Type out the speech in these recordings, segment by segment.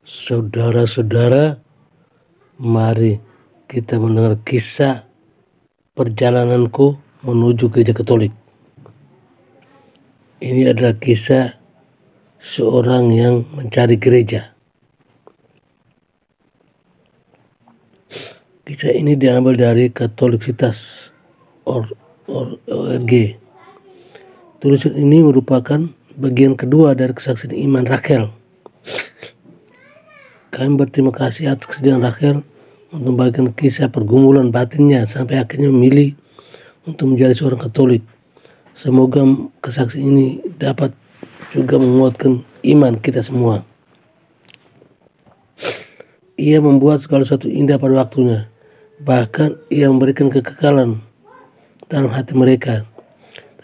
Saudara-saudara, mari kita mendengar kisah perjalananku menuju gereja Katolik. Ini adalah kisah seorang yang mencari gereja. Kisah ini diambil dari Katoliksitas.org. Tulisan ini merupakan bagian kedua dari kesaksian iman Rachel. Kami berterima kasih atas kesediaan Rachel untuk membagikan kisah pergumulan batinnya sampai akhirnya memilih untuk menjadi seorang Katolik. Semoga kesaksian ini dapat juga menguatkan iman kita semua. Ia membuat segala sesuatu indah pada waktunya. Bahkan ia memberikan kekekalan dalam hati mereka.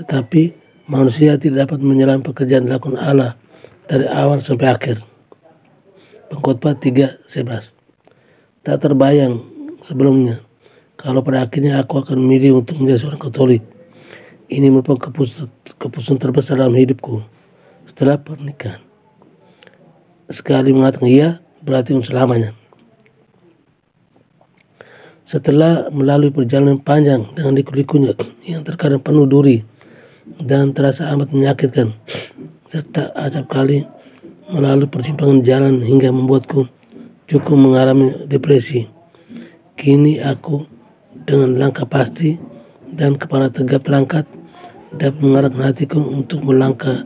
Tetapi manusia tidak dapat menyelam pekerjaan dilakukan Allah dari awal sampai akhir. Pengkhotbah 3:11. Tak terbayang sebelumnya kalau pada akhirnya aku akan memilih untuk menjadi seorang Katolik. Ini merupakan keputusan terbesar dalam hidupku setelah pernikahan. Sekali mengatakan iya berarti untuk selamanya. Setelah melalui perjalanan panjang dengan liku-likunya yang terkadang penuh duri dan terasa amat menyakitkan, serta acap kali melalui persimpangan jalan hingga membuatku cukup mengalami depresi. Kini aku dengan langkah pasti dan kepala tegap terangkat dapat mengarahkan hatiku untuk melangkah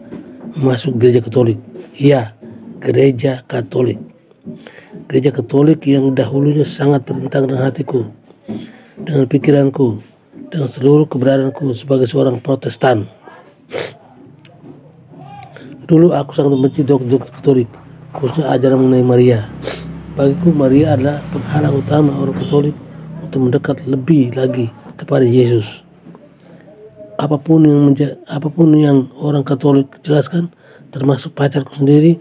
masuk gereja Katolik. Ya, gereja Katolik. Gereja Katolik yang dahulunya sangat bertentangan dengan hatiku, dengan pikiranku, dengan seluruh keberadaanku sebagai seorang Protestan. Dulu aku sangat membenci doktrin Katolik, khususnya ajaran mengenai Maria. Bagiku Maria adalah penghalang utama orang Katolik untuk mendekat lebih lagi kepada Yesus. Apapun yang orang Katolik jelaskan, termasuk pacarku sendiri,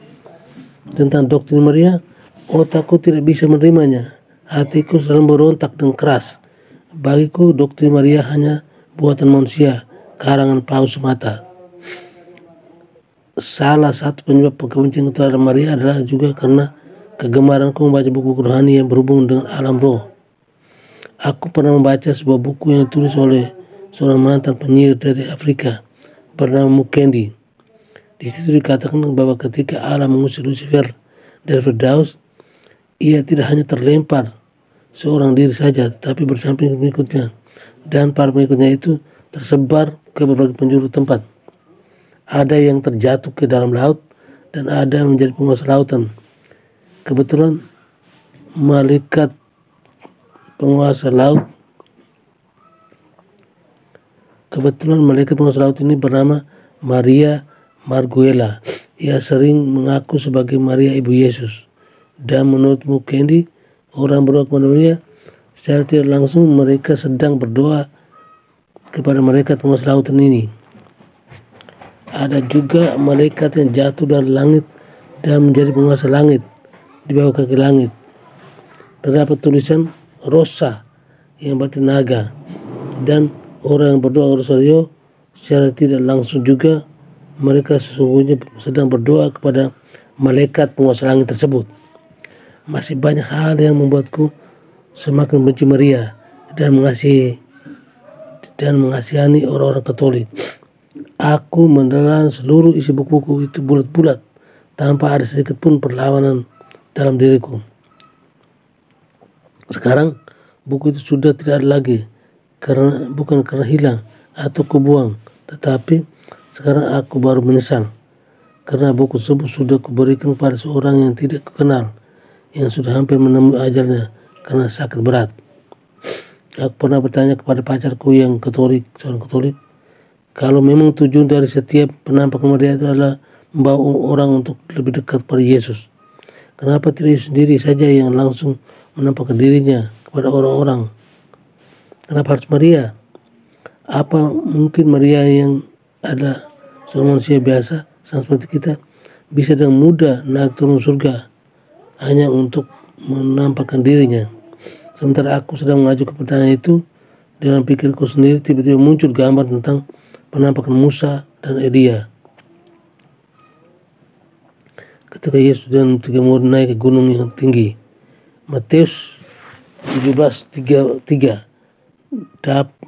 tentang doktrin Maria, otakku tidak bisa menerimanya. Hatiku selalu berontak dan keras. Bagiku doktrin Maria hanya buatan manusia, karangan paus semata. Salah satu penyebab kebencian terhadap Maria adalah juga karena kegemaranku membaca buku rohani yang berhubungan dengan alam roh. Aku pernah membaca sebuah buku yang ditulis oleh seorang mantan penyihir dari Afrika bernama Mukendi. Di situ dikatakan bahwa ketika Allah mengusir Lucifer dari Firdaus, ia tidak hanya terlempar seorang diri saja, tetapi bersamping pengikutnya, dan para pengikutnya itu tersebar ke berbagai penjuru tempat. Ada yang terjatuh ke dalam laut dan ada yang menjadi penguasa lautan. Kebetulan malaikat penguasa laut ini bernama Maria Marguela. Ia sering mengaku sebagai Maria Ibu Yesus. Dan menurut Mukendi, orang berdoa kepada Maria, secara tidak langsung mereka sedang berdoa kepada malaikat penguasa lautan ini. Ada juga malaikat yang jatuh dari langit dan menjadi penguasa langit di bawah kaki langit. Terdapat tulisan Rosa yang berarti naga, dan orang yang berdoa rosario secara tidak langsung juga mereka sesungguhnya sedang berdoa kepada malaikat penguasa langit tersebut. Masih banyak hal yang membuatku semakin benci Maria dan mengasihani orang-orang Katolik. Aku menelan seluruh isi buku-buku itu bulat-bulat tanpa ada sedikit pun perlawanan dalam diriku. Sekarang buku itu sudah tidak ada lagi, bukan karena hilang atau kubuang, tetapi sekarang aku baru menyesal karena buku tersebut sudah kuberikan pada seorang yang tidak kukenal, yang sudah hampir menemui ajalnya karena sakit berat. Aku pernah bertanya kepada pacarku yang Katolik, seorang Katolik, kalau memang tujuan dari setiap penampakan Maria itu adalah membawa orang untuk lebih dekat pada Yesus, kenapa tidak sendiri saja yang langsung menampakkan dirinya kepada orang-orang? Kenapa harus Maria? Apa mungkin Maria yang adalah seorang manusia biasa, sama seperti kita, bisa dengan mudah naik turun surga hanya untuk menampakkan dirinya? Sementara aku sedang mengajukan pertanyaan itu, dalam pikirku sendiri tiba-tiba muncul gambar tentang penampakan Musa dan Elia. ketika Yesus dan 3 murid naik ke gunung yang tinggi. Matius 17:3.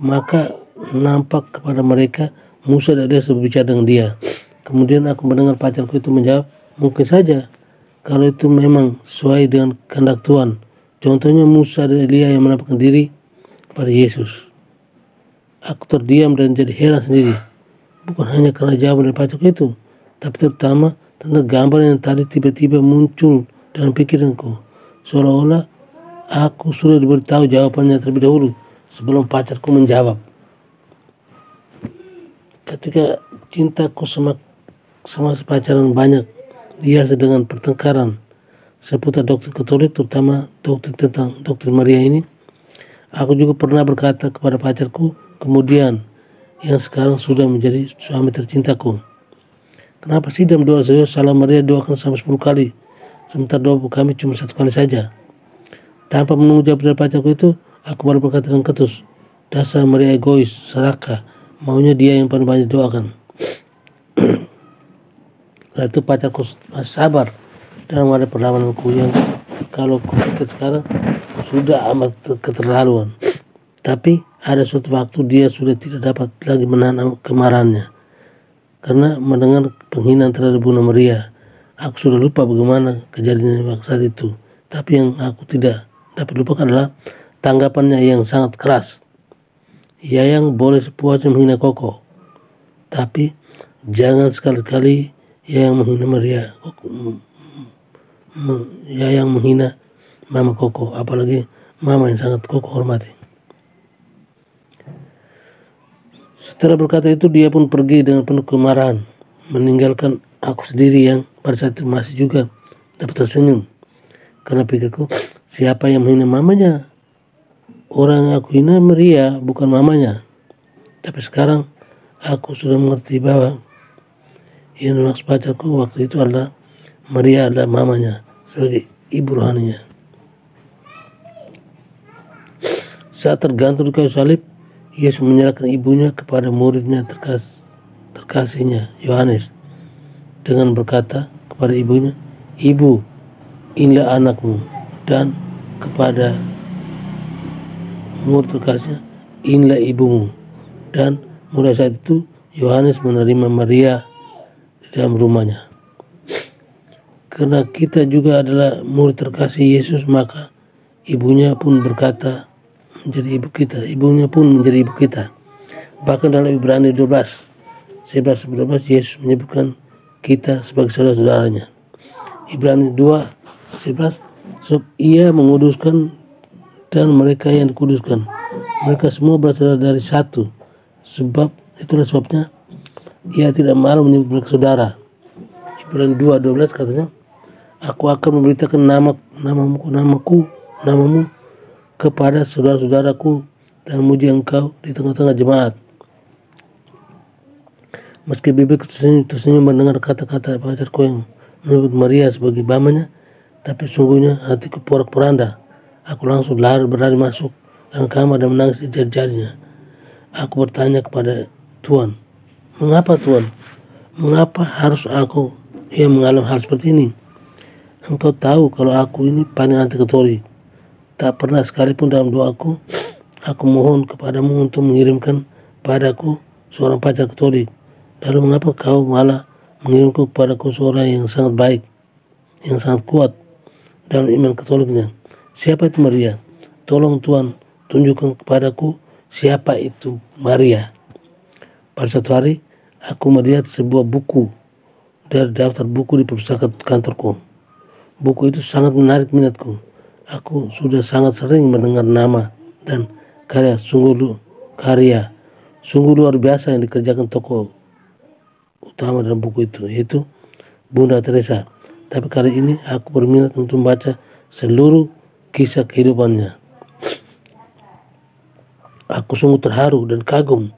Maka nampak kepada mereka Musa dan Elisa berbicara dengan dia. Kemudian aku mendengar pacarku itu menjawab, mungkin saja kalau itu memang sesuai dengan kehendak Tuhan. Contohnya Musa dan Elia yang menampakkan diri kepada Yesus. Aku terdiam dan jadi heran sendiri. Bukan hanya karena jawaban dari pacarku itu, tapi terutama tentang gambar yang tadi tiba-tiba muncul dalam pikiranku. Seolah-olah aku sudah diberitahu jawabannya terlebih dahulu sebelum pacarku menjawab. Ketika cintaku sama pacaran banyak dihiasi dengan pertengkaran seputar doktrin Katolik, terutama doktrin Maria ini, aku juga pernah berkata kepada pacarku kemudian yang sekarang sudah menjadi suami tercintaku, kenapa sih dalam doa saya salam Maria doakan sampai 10 kali, sementara doa kami cuma 1 kali saja? Tanpa menunggu jawab dari pacarku itu, aku baru berkata dengan ketus, dasar Maria egois, serakah, maunya dia yang paling banyak doakan. Lalu itu pacarku masih sabar dalam ada perlawananku yang kalau kupikir sekarang sudah amat keterlaluan. Tapi ada suatu waktu dia sudah tidak dapat lagi menahan kemarahannya karena mendengar penghinaan terhadap Bunda Maria. Aku sudah lupa bagaimana kejadian waktu saat itu. Tapi yang aku tidak dapat lupakan adalah tanggapannya yang sangat keras. Yayang boleh sepuasnya menghina Koko, tapi jangan sekali-kali Yayang menghina Maria. Yayang menghina Mama Koko, apalagi Mama yang sangat Koko hormati. Setelah berkata itu dia pun pergi dengan penuh kemarahan, meninggalkan aku sendiri yang pada saat itu masih juga dapat tersenyum. Karena pikirku, siapa yang menghina mamanya? Orang yang aku hina Maria, bukan mamanya. Tapi sekarang aku sudah mengerti bahwa yang maksud pacarku waktu itu adalah Maria adalah mamanya sebagai ibu rohaninya. Saat tergantung di kayu salib, Yesus menyerahkan ibunya kepada muridnya terkasihnya Yohanes dengan berkata kepada ibunya, "Ibu, inilah anakmu," dan kepada murid terkasihnya, "Inilah ibumu." Dan mulai saat itu Yohanes menerima Maria di dalam rumahnya. Karena kita juga adalah murid terkasih Yesus, maka ibunya pun berkata menjadi ibu kita. Ibunya pun menjadi ibu kita. Bahkan dalam Ibrani 11:12 Yesus menyebutkan kita sebagai saudara-saudaranya. Ibrani 2:11, sebab ia menguduskan dan mereka yang dikuduskan, mereka semua berasal dari satu. Sebab itulah sebabnya ia tidak malu menyebut mereka saudara. Ibrani 2:12 katanya, aku akan memberitakan namamu kepada saudara-saudaraku dan memuji engkau di tengah-tengah jemaat. Meski bibirku tersenyum mendengar kata-kata pacarku yang menyebut Maria sebagai mamanya, tapi sungguhnya hatiku porak-poranda. Aku langsung berlari masuk dalam kamar dan menangis di jari-jarinya. Aku bertanya kepada Tuhan, mengapa Tuhan? Mengapa harus aku yang mengalami hal seperti ini? Engkau tahu kalau aku ini paling anti Katolik. Tak pernah sekalipun dalam doaku, aku mohon kepadamu untuk mengirimkan padaku seorang pacar Katolik. Lalu mengapa kau malah mengirimku kepadaku seorang yang sangat baik, yang sangat kuat dalam iman Katoliknya? Siapa itu Maria? Tolong Tuhan tunjukkan kepadaku siapa itu Maria. Pada suatu hari, aku melihat sebuah buku dari daftar buku di perpustakaan kantorku. Buku itu sangat menarik minatku. Aku sudah sangat sering mendengar nama dan karya sungguh luar biasa yang dikerjakan tokoh utama dalam buku itu, yaitu Bunda Teresa. Tapi kali ini aku berminat untuk membaca seluruh kisah kehidupannya. Aku sungguh terharu dan kagum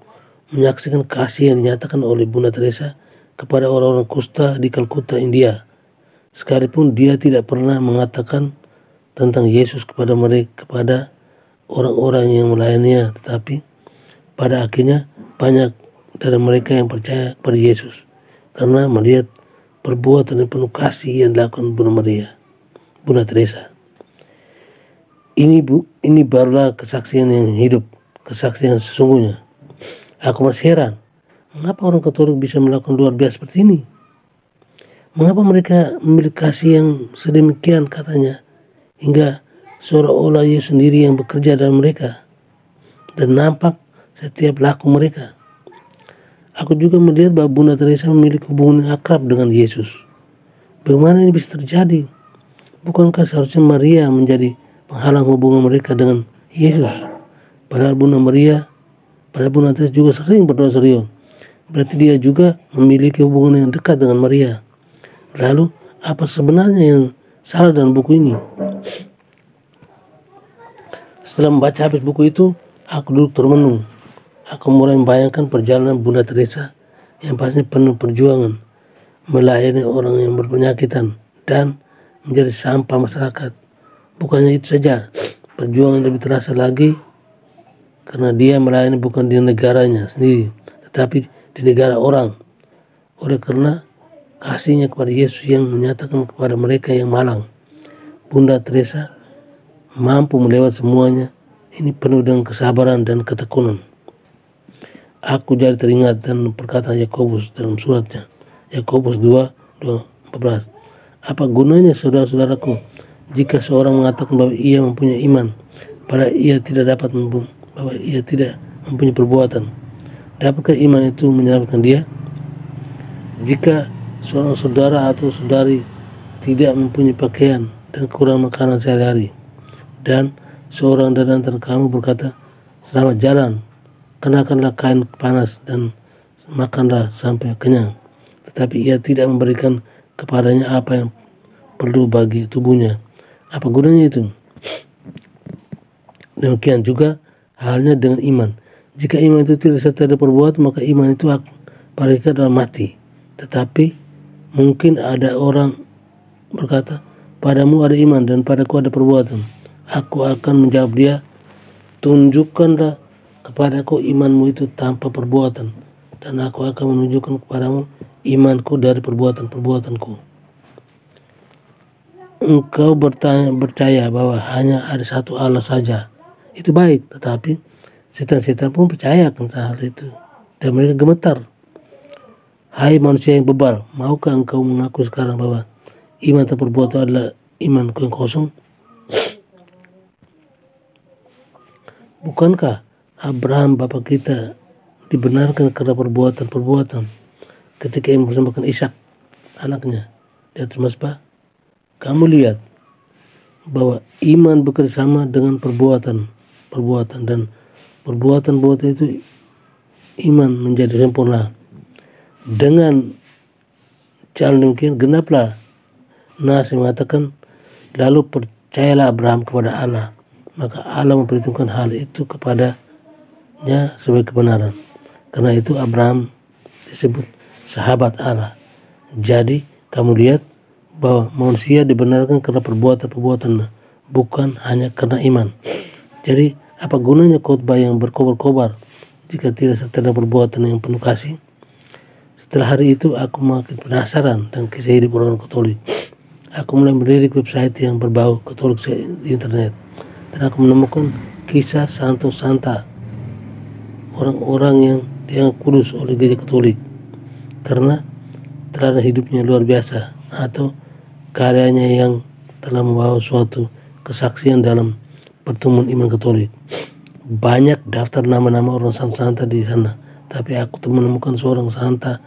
menyaksikan kasih yang dinyatakan oleh Bunda Teresa kepada orang-orang kusta di Kalkuta, India. Sekalipun dia tidak pernah mengatakan tentang Yesus kepada orang-orang yang melayaninya, tetapi pada akhirnya banyak dari mereka yang percaya kepada Yesus karena melihat perbuatan dan penuh kasih yang dilakukan Bunda Teresa. Ini barulah kesaksian yang hidup, kesaksian yang sesungguhnya. Aku masih heran, mengapa orang Katolik bisa melakukan luar biasa seperti ini? Mengapa mereka memiliki kasih yang sedemikian katanya, hingga seolah-olah Yesus sendiri yang bekerja dalam mereka dan nampak setiap laku mereka. Aku juga melihat bahwa Bunda Teresa memiliki hubungan yang akrab dengan Yesus. Bagaimana ini bisa terjadi? Bukankah seharusnya Maria menjadi penghalang hubungan mereka dengan Yesus? Padahal Bunda Teresa juga sering berdoa serius. Berarti dia juga memiliki hubungan yang dekat dengan Maria. Lalu apa sebenarnya yang salah dalam buku ini? Setelah membaca habis buku itu, aku duduk termenung. Aku mulai membayangkan perjalanan Bunda Teresa yang pasti penuh perjuangan, melayani orang yang berpenyakitan dan menjadi sampah masyarakat. Bukannya itu saja, perjuangan lebih terasa lagi karena dia melayani bukan di negaranya sendiri, tetapi di negara orang. Oleh karena kasihnya kepada Yesus yang menyatakan kepada mereka yang malang, Bunda Teresa mampu melewati semuanya. Ini penuh dengan kesabaran dan ketekunan. Aku jadi teringat dan perkataan Yakobus dalam suratnya, Yakobus 2:14. Apa gunanya saudara-saudaraku jika seorang mengatakan bahwa ia mempunyai iman, padahal ia tidak mempunyai perbuatan? Dapatkah iman itu menyelamatkan dia? Jika seorang saudara atau saudari tidak mempunyai pakaian dan kurang makanan sehari-hari, dan seorang dari antara kamu berkata, "Selamat jalan, kenakanlah kain panas dan makanlah sampai kenyang," tetapi ia tidak memberikan kepadanya apa yang perlu bagi tubuhnya, apa gunanya itu? Demikian juga halnya dengan iman. Jika iman itu tidak serta ada perbuatan, maka iman itu pada kita adalah mati. Tetapi mungkin ada orang berkata, "Padamu ada iman dan padaku ada perbuatan." Aku akan menjawab dia, "Tunjukkanlah kepadaku imanmu itu tanpa perbuatan, dan aku akan menunjukkan kepadamu imanku dari perbuatan-perbuatanku." Engkau percaya bahwa hanya ada satu Allah saja. Itu baik, tetapi setan-setan pun percaya akan hal itu, dan mereka gemetar. Hai manusia yang bebal, maukah engkau mengaku sekarang bahwa iman tanpa perbuatan adalah imanku yang kosong? Bukankah Abraham bapa kita dibenarkan karena perbuatan-perbuatan ketika ia mempersembahkan Ishak anaknya di atas mezbah? Kamu lihat bahwa iman bekerjasama dengan perbuatan dan perbuatan itu iman menjadi sempurna. Dengan jalan demikian genaplah nas yang mengatakan, "Lalu percayalah Abraham kepada Allah, maka Allah memperhitungkan hal itu kepadanya sebagai kebenaran." Karena itu Abraham disebut sahabat Allah. Jadi kamu lihat bahwa manusia dibenarkan karena perbuatan-perbuatan, bukan hanya karena iman. Jadi apa gunanya khotbah yang berkobar-kobar jika tidak serta dengan perbuatan yang penuh kasih? Setelah hari itu aku makin penasaran dengan kisah hidup orang Katolik. Aku mulai melirik website yang berbau Katolik di internet, dan aku menemukan kisah santo-santa, orang-orang yang dianggap kudus oleh Gereja Katolik karena teladan hidupnya luar biasa atau karyanya yang telah membawa suatu kesaksian dalam pertemuan iman Katolik. Banyak daftar nama-nama orang santa di sana, tapi aku menemukan seorang santa.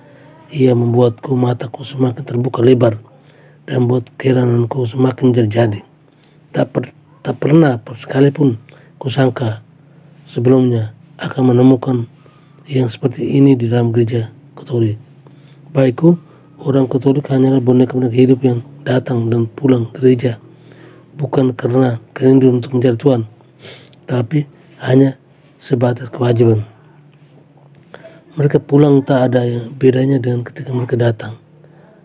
Ia membuatku mataku semakin terbuka lebar dan membuat keherananku semakin terjadi. Tak pernah sekalipun kusangka sebelumnya akan menemukan yang seperti ini di dalam Gereja Katolik. Baikku, orang Katolik hanyalah boneka-boneka hidup yang datang dan pulang gereja, bukan karena kerinduan untuk mencari Tuhan, tapi hanya sebatas kewajiban. Mereka pulang tak ada yang bedanya dengan ketika mereka datang.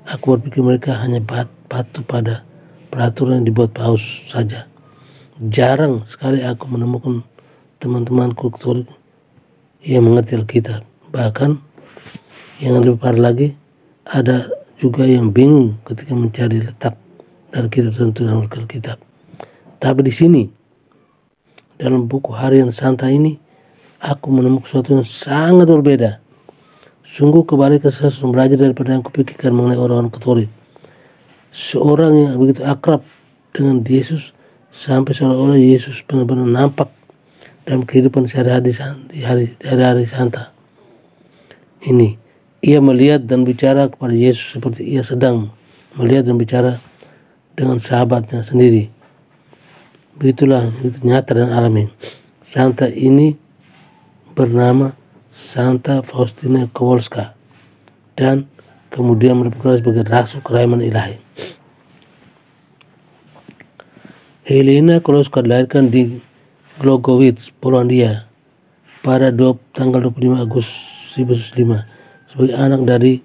Aku berpikir mereka hanya patuh pada peraturan yang dibuat paus saja. Jarang sekali aku menemukan teman-temanku Katolik yang mengerti Alkitab. Bahkan yang lebih parah lagi, ada juga yang bingung ketika mencari letak dari kitab tertentu dalam Alkitab. Tapi di sini, dalam buku harian santai ini, aku menemukan sesuatu yang sangat berbeda. Sungguh kebalikan sesuatu belajar daripada yang kupikirkan mengenai orang-orang Katolik. Seorang yang begitu akrab dengan Yesus sampai seolah-olah Yesus benar-benar nampak dalam kehidupan sehari-hari di hari-hari Santa ini. Ia melihat dan bicara kepada Yesus seperti ia sedang melihat dan bicara dengan sahabatnya sendiri. Begitulah itu nyata dan alami. Santa ini bernama Santa Faustina Kowalska dan kemudian berperan sebagai Ratu Kerahiman Ilahi. Helena Kowalska dilahirkan di Głogowicz, Polandia pada tanggal 25 Agustus 1905 sebagai anak dari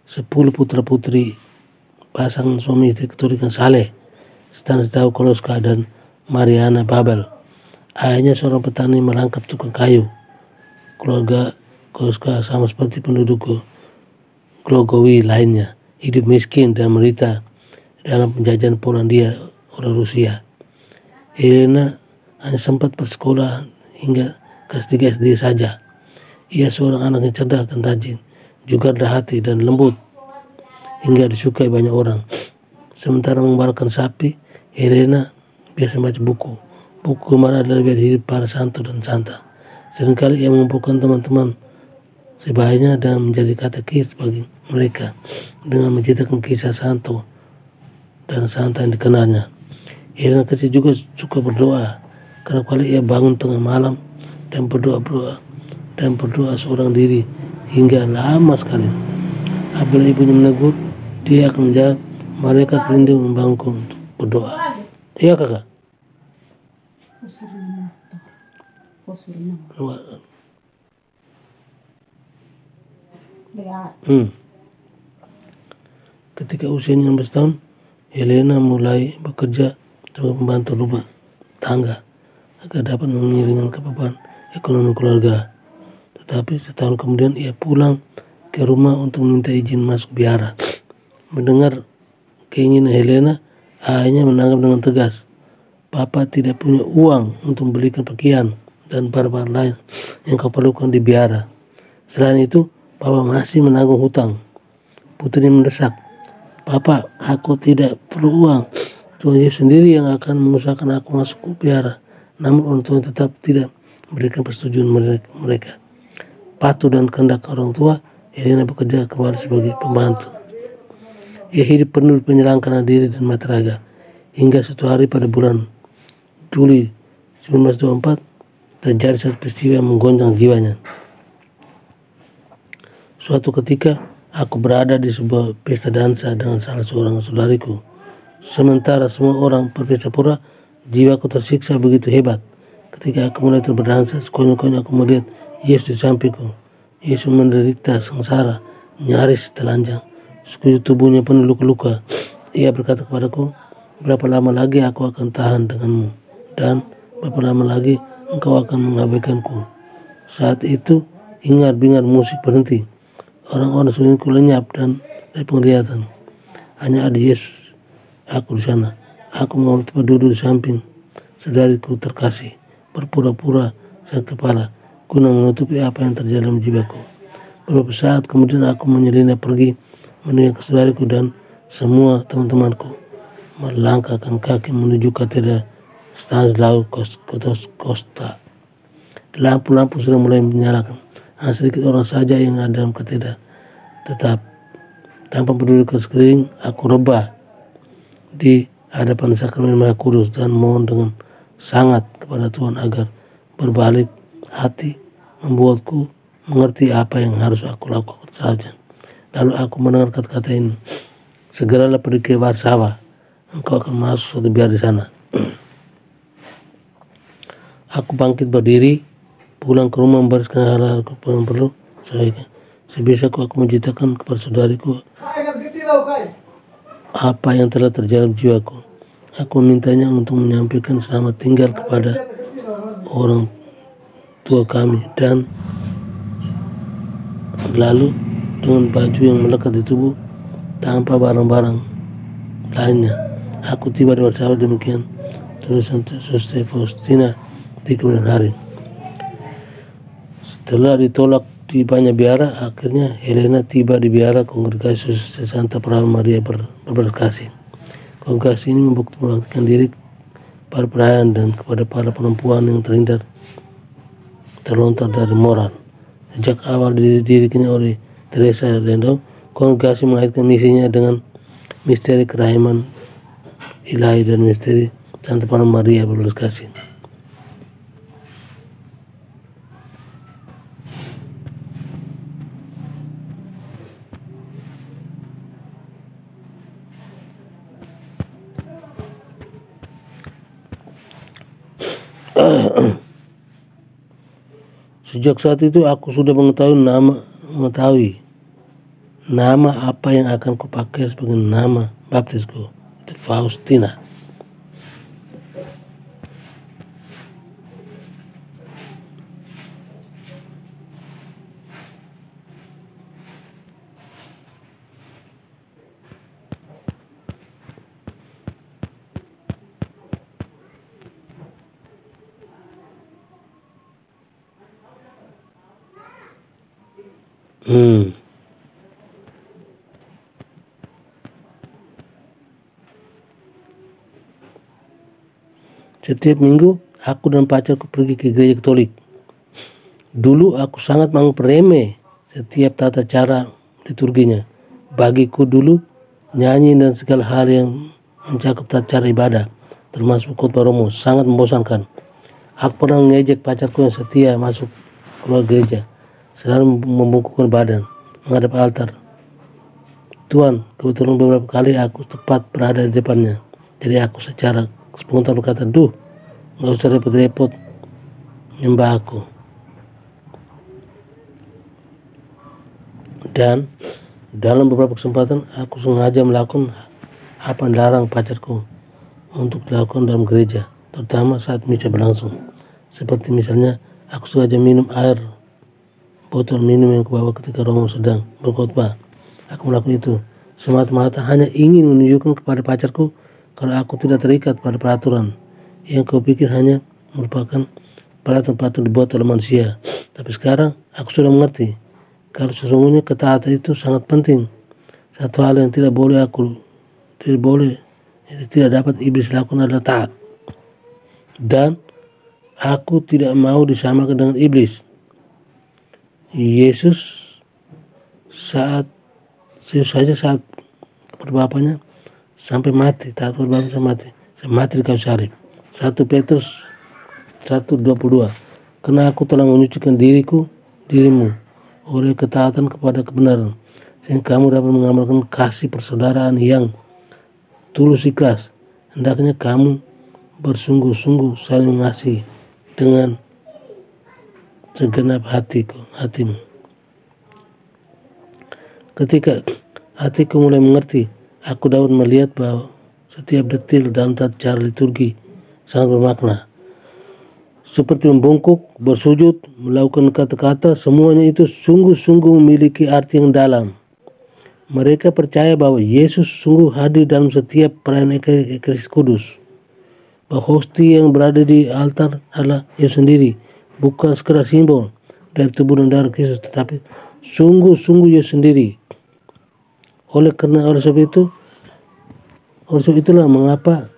10 putra-putri pasangan suami istri Katolik yang saleh, Stanislaw Kowalska dan Mariana Babel. Ayahnya seorang petani merangkap tukang kayu. Keluarga Kowalska sama seperti penduduk Głogowicz lainnya, hidup miskin dan menderita dalam penjajahan Polandia oleh Rusia. Helena hanya sempat bersekolah hingga kelas 3 SD saja. Ia seorang anak yang cerdas dan rajin, juga rendah hati dan lembut, hingga disukai banyak orang. Sementara mengembalakan sapi, Helena biasa membaca buku. Buku mana adalah biar hidup para santo dan santa. Seringkali ia mengumpulkan teman-teman sebayanya dan menjadi katekis bagi mereka dengan menceritakan kisah santo dan santa yang dikenalnya. Helena kecil juga suka berdoa. Karena kali ia bangun tengah malam dan berdoa seorang diri hingga lama sekali. Apabila ibunya menegur, dia akan menjawab, malaikat pelindung membangunku untuk berdoa. Iya kakak? Ketika usianya 16 tahun, Helena mulai bekerja sebagai pembantu rumah tangga agar dapat mengiringan beban ekonomi keluarga. Tetapi setahun kemudian ia pulang ke rumah untuk meminta izin masuk biara. Mendengar keinginan Helena, ayahnya menanggap dengan tegas. Papa tidak punya uang untuk membelikan pakaian dan barang-barang lain yang kau perlukan di biara. Selain itu, Papa masih menanggung hutang. Putrinya mendesak, Papa, aku tidak perlu uang. Tuhan Yesus sendiri yang akan mengusahakan aku masuk ke biara. Namun orang tua tetap tidak memberikan persetujuan mereka. Patuh dan kehendak orang tua, Helena bekerja kembali sebagai pembantu. Ia hidup penuh penyerangkan diri dan mati raga. Hingga suatu hari pada bulan Juli 1924 terjadi satu peristiwa yang menggoncang jiwanya. Suatu ketika aku berada di sebuah pesta dansa dengan salah seorang saudariku. Sementara semua orang berpesta pura, jiwaku tersiksa begitu hebat. Ketika aku mulai berdansa, sekonyong-konyong aku melihat Yesus di sampingku. Yesus menderita sengsara, nyaris telanjang. Sekujur tubuhnya penuh luka-luka. Ia berkata kepadaku, berapa lama lagi aku akan tahan denganmu? Dan berapa lama lagi engkau akan mengabaikanku? Saat itu, hingar-bingar musik berhenti. Orang-orang sekelilingku lenyap dan dari penglihatan. Hanya ada Yesus. Aku di sana. Aku mau tempat duduk di samping saudariku terkasih. Berpura-pura sakit kepala guna menutupi apa yang terjadi dalam jiwaku. Beberapa saat kemudian aku menyelinap pergi meninggalkan saudariku dan semua teman-temanku, melangkahkan kaki menuju katedral Stanislaw Kowalska. Lampu-lampu sudah mulai menyalakan. Hanya sedikit orang saja yang ada dalam katedral. Tetap tanpa peduli ke sekeliling, aku rebah di hadapan sakramen Maha Kudus dan mohon dengan sangat kepada Tuhan agar berbalik hati membuatku mengerti apa yang harus aku lakukan saja. Lalu aku mendengar kata-kata ini, segeralah pergi ke Warsawa, engkau akan masuk suatu biara di sana. Aku bangkit berdiri, pulang ke rumah membariskan hal-hal yang perlu selesaikan. Sebisaku aku menceritakan kepada saudariku apa yang telah terjadi dalam jiwaku. Aku memintanya untuk menyampaikan selamat tinggal kepada orang tua kami dan lalu dengan baju yang melekat di tubuh tanpa barang-barang lainnya. Aku tiba di Warszawa, demikian tulisan Suster Faustina di kemudian hari. Setelah ditolak di banyak biara, akhirnya Helena tiba di biara kongregasi Suster Santa Perawan Maria berbelas kasih. Kongregasi ini membuktikan diri pada perayaan dan kepada para perempuan yang terlontar dari moral. Sejak awal didirikannya oleh Teresa Rendo, kongregasi mengaitkan misinya dengan misteri kerahiman ilahi dan misteri Santa Perawan Maria berbelas kasih. Sejak saat itu aku sudah mengetahui nama apa yang akan kupakai sebagai nama baptisku. Itu Faustina. Setiap minggu aku dan pacarku pergi ke gereja Katolik. Dulu aku sangat menganggap remeh setiap tata cara liturginya. Bagiku dulu nyanyi dan segala hal yang mencakup tata cara ibadah, termasuk khotbah romo, sangat membosankan. Aku pernah mengejek pacarku yang setia masuk keluar gereja, selalu membungkukkan badan menghadap altar. Tuhan, kebetulan beberapa kali aku tepat berada di depannya. Jadi aku secara spontan berkata, "Duh, nggak usah repot-repot nyembah aku." Dan dalam beberapa kesempatan aku sengaja melakukan apa yang dilarang pacarku untuk dilakukan dalam gereja, terutama saat misa berlangsung. Seperti misalnya aku sengaja minum air botol minum yang kubawa ketika romo sedang berkhotbah. Aku melakukan itu semata-mata hanya ingin menunjukkan kepada pacarku kalau aku tidak terikat pada peraturan yang kau pikir hanya merupakan peraturan-peraturan dibuat oleh manusia. Tapi sekarang aku sudah mengerti kalau sesungguhnya ketaatan itu sangat penting. Satu hal yang tidak dapat iblis lakukan adalah taat. Dan aku tidak mau disamakan dengan iblis. Yesus saat kepada Bapaknya sampai mati, taat kepada Bapaknya sampai mati di kayu salib. 1 Petrus 1:22. Karena aku telah menyucikan dirimu oleh ketaatan kepada kebenaran, sehingga kamu dapat mengamalkan kasih persaudaraan yang tulus ikhlas. Hendaknya kamu bersungguh-sungguh saling mengasihi dengan segenap hatimu. Ketika hatiku mulai mengerti, aku dapat melihat bahwa setiap detil dalam tata cara liturgi sangat bermakna. Seperti membungkuk, bersujud, melakukan kata-kata, semuanya itu sungguh-sungguh memiliki arti yang dalam. Mereka percaya bahwa Yesus sungguh hadir dalam setiap perayaan Ekaristi Kudus. Bahwa hosti yang berada di altar adalah Yesus sendiri, bukan sekedar simbol dari tubuh dan darah Kristus, tetapi sungguh-sungguh Yesus sendiri. Oleh sebab itulah mengapa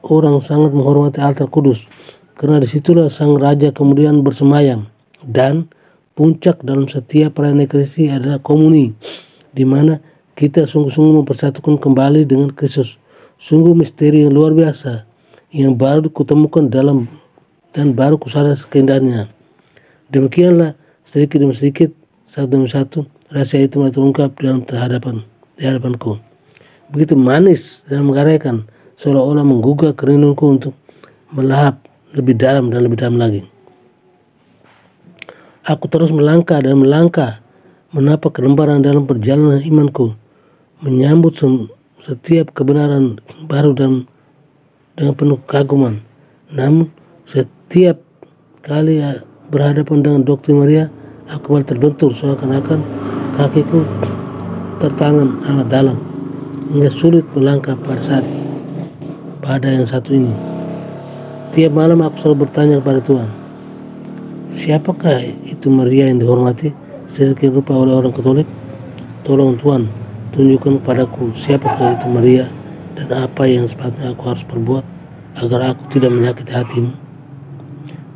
orang sangat menghormati altar kudus, karena disitulah sang raja kemudian bersemayam. Dan puncak dalam setiap perayaan Ekaristi adalah komuni, di mana kita sungguh-sungguh mempersatukan kembali dengan Kristus. Sungguh misteri yang luar biasa yang baru kutemukan dan baru kusadar keindahannya. Demikianlah sedikit demi sedikit, satu demi satu, rahasia itu mulai terungkap di hadapanku. Begitu manis dan menggerakkan, seolah-olah menggugah kerinduanku untuk melahap lebih dalam dan lebih dalam lagi. Aku terus melangkah dan melangkah menapak kelembaran dalam perjalanan imanku, menyambut setiap kebenaran baru dan dengan penuh kekaguman. Namun setiap kali berhadapan dengan doktrin Maria, aku malah terbentur seakan-akan kakiku tertanam amat dalam hingga sulit melangkah pada yang satu ini. Tiap malam aku selalu bertanya kepada Tuhan, siapakah itu Maria yang dihormati sedemikian rupa oleh orang Katolik? Tolong Tuhan, tunjukkan padaku siapakah itu Maria dan apa yang sepatutnya aku harus perbuat agar aku tidak menyakiti hatimu.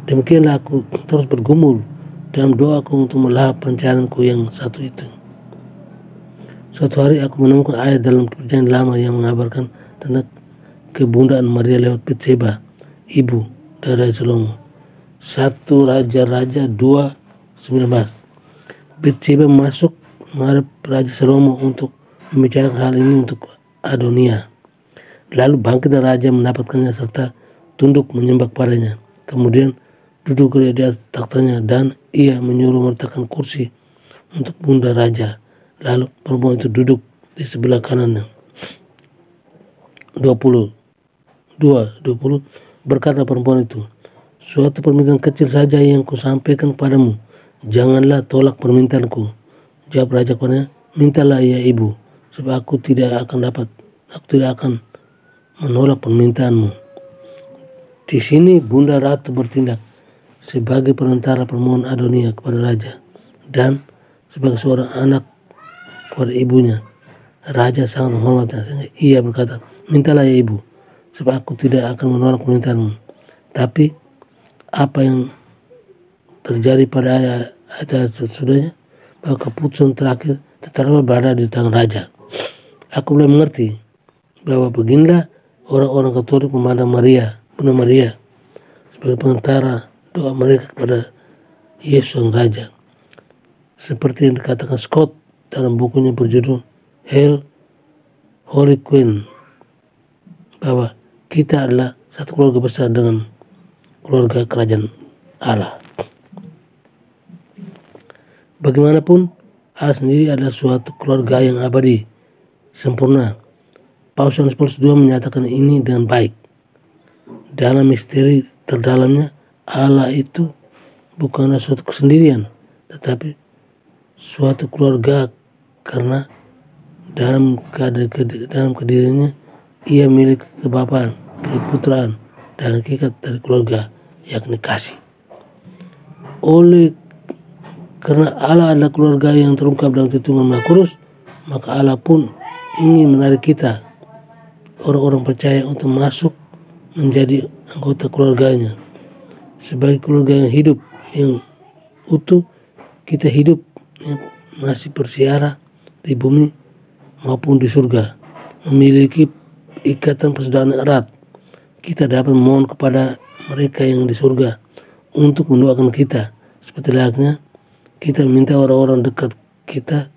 Demikianlah aku terus bergumul dalam doaku untuk melahap pencarianku yang satu itu. Suatu hari aku menemukan ayat dalam Perjanjian Lama yang mengabarkan tentang kebundaan Maria lewat Batseba, ibu dari Raja Salomo. 1 Raja-Raja 2:19. Batseba masuk menghadap Raja Salomo untuk membicarakan hal ini untuk Adonia. Lalu bangkitlah raja mendapatkannya serta tunduk menyembah padanya. Kemudian duduk di atas taktanya dan ia menyuruh meletakkan kursi untuk bunda raja. Lalu perempuan itu duduk di sebelah kanannya. 20. Berkata perempuan itu, suatu permintaan kecil saja yang kusampaikan padamu, janganlah tolak permintaanku. Jawab raja kepadanya, mintalah ya ibu, sebab aku tidak akan menolak permintaanmu. Di sini Bunda Ratu bertindak sebagai perantara permohonan Adonia kepada raja dan sebagai seorang anak kepada ibunya. Raja sangat menghormatinya sehingga ia berkata, mintalah ya ibu, sebab aku tidak akan menolak permintaanmu. Tapi apa yang terjadi pada ayat sesudahnya, bahwa keputusan terakhir tetap berada di tangan raja. Aku mulai mengerti bahwa beginilah orang-orang Katolik memandang Bunda Maria sebagai pengantara doa mereka kepada Yesus Sang Raja. Seperti yang dikatakan Scott dalam bukunya berjudul Hail Holy Queen, bahwa kita adalah satu keluarga besar dengan keluarga kerajaan Allah. Bagaimanapun, Allah sendiri adalah suatu keluarga yang abadi, sempurna. Paus Yohanes Paulus II menyatakan ini dengan baik. Dalam misteri terdalamnya, Allah itu bukanlah suatu kesendirian, tetapi suatu keluarga karena dalam kediriannya ia milik kebapaan, keputraan, dan hakikat dari keluarga, yakni kasih. Karena Allah adalah keluarga yang terungkap dalam Tritunggal Maha Kudus, maka Allah pun ingin menarik kita, orang-orang percaya, untuk masuk menjadi anggota keluarganya. Sebagai keluarga yang hidup, yang utuh, kita hidup yang masih bersiara di bumi maupun di surga, memiliki ikatan persaudaraan erat. Kita dapat memohon kepada mereka yang di surga untuk mendoakan kita, seperti layaknya kita minta orang-orang dekat kita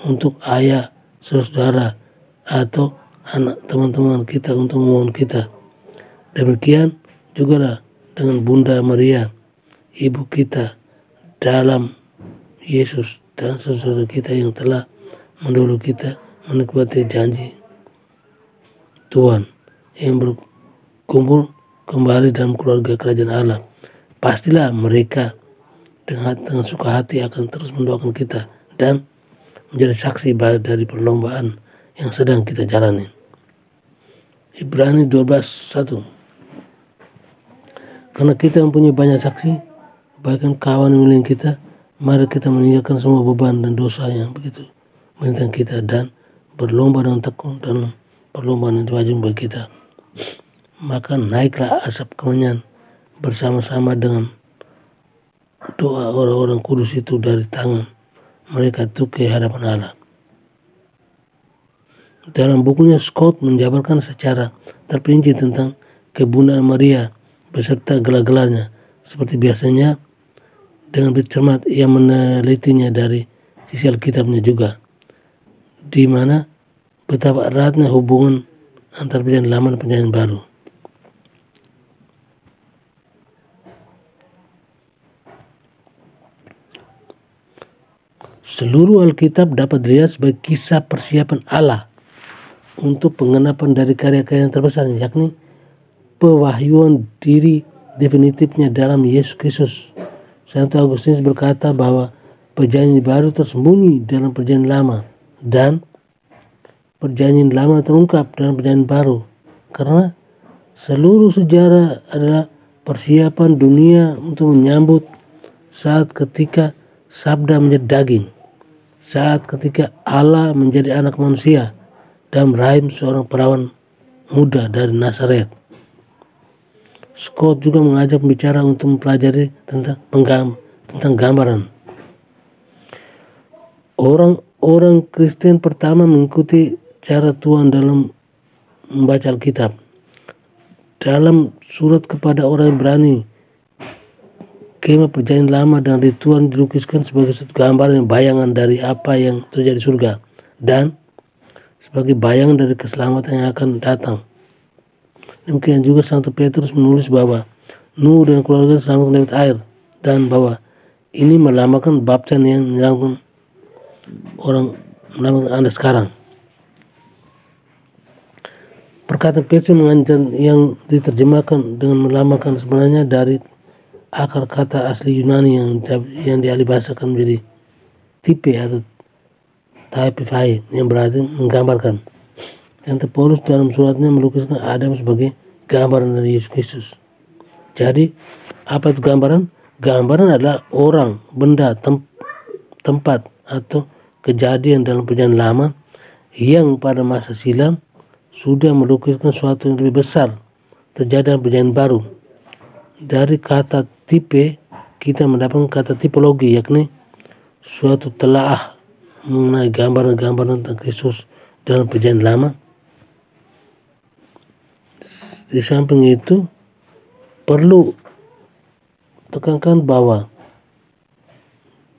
untuk ayah, saudara, atau anak teman-teman kita untuk memohon kita. Demikian juga lah dengan Bunda Maria, ibu kita dalam Yesus, dan saudara kita yang telah mendahului kita menikmati janji Tuhan yang berkumpul kembali dalam keluarga kerajaan Allah. Pastilah mereka dengan suka hati akan terus mendoakan kita dan menjadi saksi dari perlombaan yang sedang kita jalani. Ibrani 12:1. Karena kita mempunyai banyak saksi, bahkan kawan yang melihat kita, mari kita meninggalkan semua beban dan dosa yang begitu menentang kita dan berlomba dengan tekun dalam perlombaan yang diwajibkan bagi kita. Maka naiklah asap kemenyan bersama-sama dengan doa orang-orang kudus itu dari tangan mereka itu ke hadapan Allah. Dalam bukunya, Scott menjabarkan secara terperinci tentang kebundaan Maria beserta gelar-gelarnya. Seperti biasanya, dengan bercermat ia menelitinya dari sisi Alkitabnya juga, di mana betapa eratnya hubungan antara Perjanjian Lama dan Perjanjian Baru. Seluruh Alkitab dapat dilihat sebagai kisah persiapan Allah untuk pengenapan dari karya-karya yang terbesar, yakni pewahyuan diri definitifnya dalam Yesus Kristus. Santo Agustinus berkata bahwa perjanjian baru tersembunyi dalam perjanjian lama dan perjanjian lama terungkap dalam perjanjian baru, karena seluruh sejarah adalah persiapan dunia untuk menyambut saat ketika sabda menjadi daging, saat ketika Allah menjadi anak manusia dalam rahim seorang perawan muda dari Nazaret. Scott juga mengajak pembicara untuk mempelajari tentang gambaran. Orang Kristen pertama mengikuti cara Tuhan dalam membaca Alkitab. Dalam surat kepada orang Ibrani, kemah perjanjian lama dan ritual dilukiskan sebagai satu gambaran bayangan dari apa yang terjadi di surga dan sebagai bayangan dari keselamatan yang akan datang. Demikian juga Santo Petrus menulis bahwa Nuh dan keluarga selamat lewat air, dan bahwa ini melambangkan baptisan yang menyelamatkan Anda sekarang. Perkataan Petrus mengancam yang diterjemahkan dengan melambangkan sebenarnya dari akar kata asli Yunani yang dialihbahasakan menjadi tipe atau typify, yang berarti menggambarkan. Santo Paulus dalam suratnya melukiskan Adam sebagai gambaran dari Yesus Kristus. Jadi, apa itu gambaran? Gambaran adalah orang, benda, tempat, atau kejadian dalam perjanjian lama yang pada masa silam sudah melukiskan sesuatu yang lebih besar terjadi dalam perjanjian baru. Dari kata tipe, kita mendapatkan kata tipologi, yakni suatu telaah mengenai gambaran-gambaran tentang Kristus dalam perjanjian lama. Di samping itu, perlu tekankan bahwa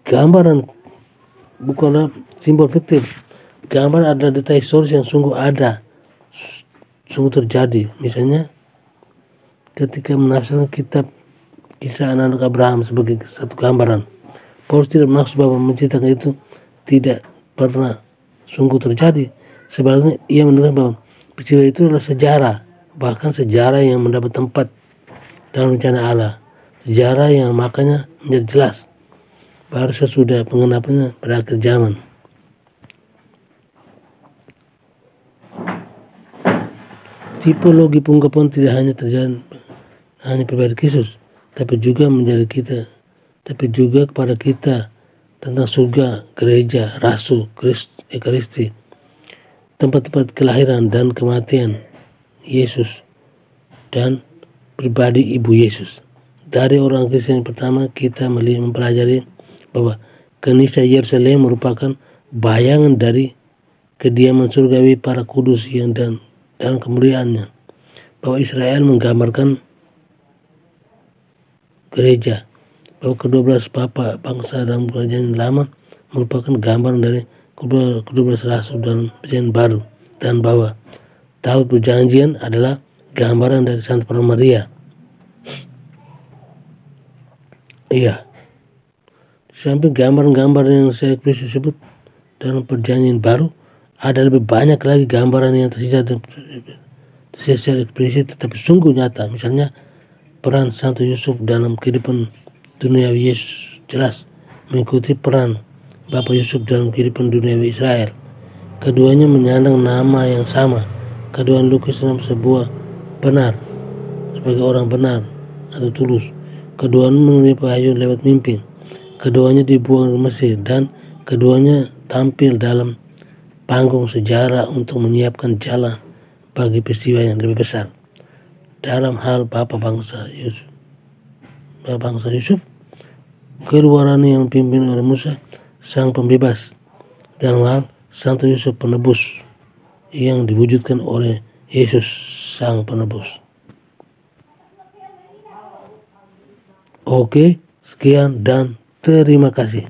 gambaran bukanlah simbol fiktif. Gambaran adalah data historis yang sungguh ada, sungguh terjadi. Misalnya, ketika menafsirkan kitab kisah anak-anak Abraham sebagai satu gambaran, Paulus tidak maksud bahwa menceritakan itu tidak pernah sungguh terjadi. Sebaliknya, ia menegaskan bahwa peristiwa itu adalah sejarah, bahkan sejarah yang mendapat tempat dalam rencana Allah, sejarah yang makanya menjadi jelas baru sesudah pengenapannya pada akhir zaman. Tipologi pengungkapan tidak hanya terjadi hanya pribadi Kristus, tapi juga kepada kita tentang surga, gereja, rasul, Ekaristi, tempat-tempat kelahiran dan kematian Yesus, dan pribadi Ibu Yesus. Dari orang Kristen yang pertama, kita mempelajari bahwa keniscayaan Yerusalem merupakan bayangan dari kediaman surgawi para kudus yang dalam kemuliaannya, bahwa Israel menggambarkan gereja, bahwa ke-12 papa bangsa dalam perjanjian lama merupakan gambaran dari ke-12 rasul dalam perjanjian baru, dan bahwa Taut perjanjian adalah gambaran dari Santa Maria. Iya. Sampai gambaran-gambar yang saya sebut dalam perjanjian baru, ada lebih banyak lagi gambaran yang tersisa secara eksplisit tetapi sungguh nyata. Misalnya, peran Santo Yusuf dalam kehidupan duniawi Yesus jelas mengikuti peran Bapak Yusuf dalam kehidupan duniawi Israel. Keduanya menyandang nama yang sama. Keduanya lukis dalam sebuah benar, sebagai orang benar atau tulus. Keduanya menerima wahyu lewat mimpi. Keduanya dibuang ke Mesir, dan keduanya tampil dalam panggung sejarah untuk menyiapkan jalan bagi peristiwa yang lebih besar. Dalam hal Bapa bangsa Yusuf, keluaran yang dipimpin oleh Musa, sang pembebas. Dalam hal Santo Yusuf penebus, yang diwujudkan oleh Yesus sang penebus. Oke, sekian dan terima kasih.